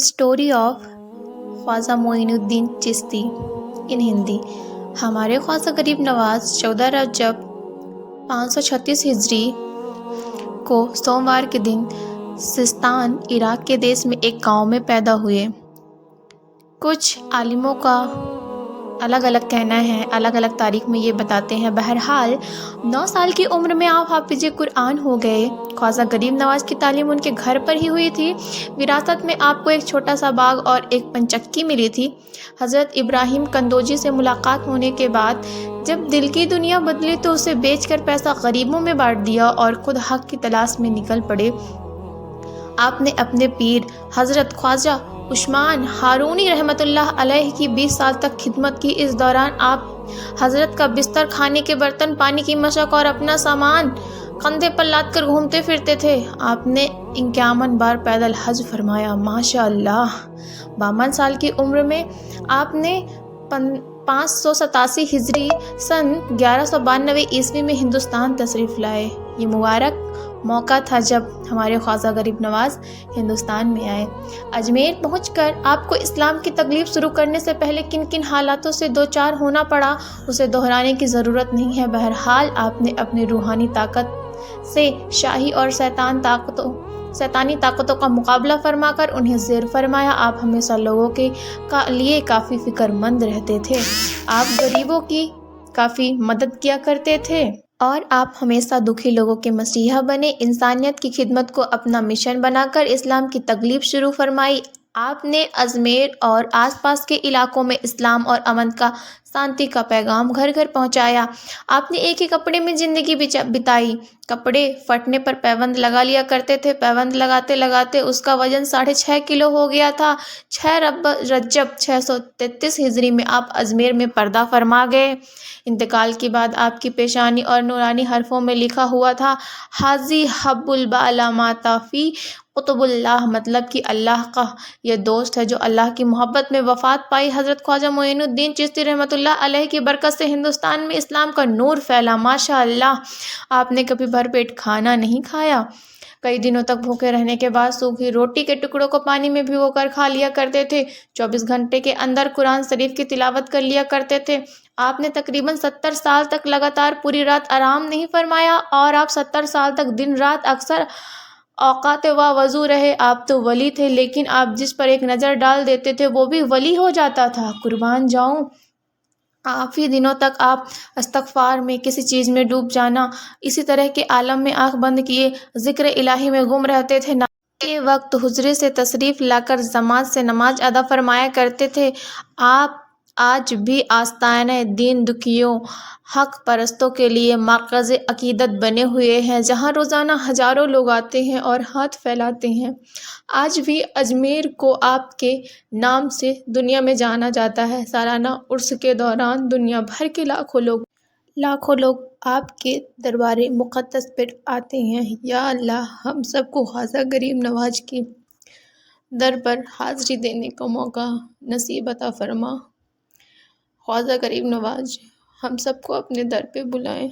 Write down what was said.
Story of خواجہ معین الدین چشتی ان ہندی۔ ہمارے خواجہ غریب نواز 14 رجب 536 ہجری کو سوموار کے دن سیستان عراق کے دیس میں ایک گاؤں میں پیدا ہوئے۔ کچھ عالموں کا الگ الگ کہنا ہے، الگ الگ تاریخ میں یہ بتاتے ہیں۔ بہرحال 9 سال کی عمر میں آپ حافظ قرآن ہو گئے۔ خواجہ غریب نواز کی تعلیم ان کے گھر پر ہی ہوئی تھی۔ وراثت میں آپ کو ایک چھوٹا سا باغ اور ایک پنچکی ملی تھی۔ حضرت ابراہیم کندوجی سے ملاقات ہونے کے بعد جب دل کی دنیا بدلی تو اسے بیچ کر پیسہ غریبوں میں بانٹ دیا اور خود حق کی تلاش میں نکل پڑے۔ آپ نے اپنے پیر حضرت خواجہ عثمان ہارونی رحمۃ اللہ علیہ کی 20 سال تک خدمت کی۔ اس دوران آپ حضرت کا بستر، کھانے کے برتن، پانی کی مشق اور اپنا سامان کندھے پر لاد کر گھومتے پھرتے تھے۔ آپ نے 51 بار پیدل حج فرمایا۔ ماشاء اللہ! 52 سال کی عمر میں آپ نے 587 ہجری سن 1192 عیسوی میں ہندوستان تشریف لائے۔ یہ مبارک موقع تھا جب ہمارے خواجہ غریب نواز ہندوستان میں آئے۔ اجمیر پہنچ کر آپ کو اسلام کی تبلیغ شروع کرنے سے پہلے کن کن حالاتوں سے دوچار ہونا پڑا اسے دہرانے کی ضرورت نہیں ہے۔ بہرحال آپ نے اپنی روحانی طاقت سے شاہی اور شیطانی طاقتوں کا مقابلہ فرما کر انہیں زیر فرمایا۔ آپ ہمیشہ لوگوں کے لیے کافی فکر مند رہتے تھے۔ آپ غریبوں کی کافی مدد کیا کرتے تھے اور آپ ہمیشہ دکھی لوگوں کے مسیحا بنے۔ انسانیت کی خدمت کو اپنا مشن بنا کر اسلام کی تبلیغ شروع فرمائی۔ آپ نے اجمیر اور آس پاس کے علاقوں میں اسلام اور امن کا، شانتی کا پیغام گھر گھر پہنچایا۔ آپ نے ایک ہی کپڑے میں زندگی بتائی۔ کپڑے پھٹنے پر پیوند لگا لیا کرتے تھے۔ پیوند لگاتے لگاتے اس کا وزن 6.5 کلو ہو گیا تھا۔ 6 رجب 633 ہجری میں آپ اجمیر میں پردہ فرما گئے۔ انتقال کے بعد آپ کی پیشانی اور نورانی حرفوں میں لکھا ہوا تھا: حاجی حب البالا ماتا فی قطب اللہ، مطلب کہ اللہ کا یہ دوست ہے جو اللہ کی محبت میں وفات پائی۔ حضرت خواجہ معین الدین چشتی رحمۃ اللہ علیہ کی برکت سے ہندوستان میں اسلام کا نور پھیلا۔ ماشاء اللہ! آپ نے کبھی بھر پیٹ کھانا نہیں کھایا۔ کئی دنوں تک بھوکے رہنے کے بعد سوکھی روٹی کے ٹکڑوں کو پانی میں بھگو کر کھا لیا کرتے تھے۔ 24 گھنٹے کے اندر قرآن شریف کی تلاوت کر لیا کرتے تھے۔ آپ نے تقریباً 70 سال تک لگاتار پوری رات آرام نہیں فرمایا اور آپ 70 سال تک دن رات اکثر اوقات وضو رہے۔ آپ تو ولی تھے، لیکن آپ جس پر ایک نظر ڈال دیتے تھے وہ بھی ولی ہو جاتا تھا۔ قربان جاؤں! کافی دنوں تک آپ استغفار میں، کسی چیز میں ڈوب جانا، اسی طرح کے عالم میں آنکھ بند کیے ذکر الہی میں گم رہتے تھے۔ نماز کے وقت حجرے سے تشریف لا کر جماعت سے نماز ادا فرمایا کرتے تھے۔ آپ آج بھی آستانہ دین دکھیوں، حق پرستوں کے لیے مرکز عقیدت بنے ہوئے ہیں، جہاں روزانہ ہزاروں لوگ آتے ہیں اور ہاتھ پھیلاتے ہیں۔ آج بھی اجمیر کو آپ کے نام سے دنیا میں جانا جاتا ہے۔ سالانہ عرس کے دوران دنیا بھر کے لاکھوں لوگ آپ کے دربار مقدس پر آتے ہیں۔ یا اللہ! ہم سب کو خواجہ غریب نواز کے در پر حاضری دینے کا موقع نصیب عطا فرما۔ خواجہ غریب نواز ہم سب کو اپنے در پہ بلائیں۔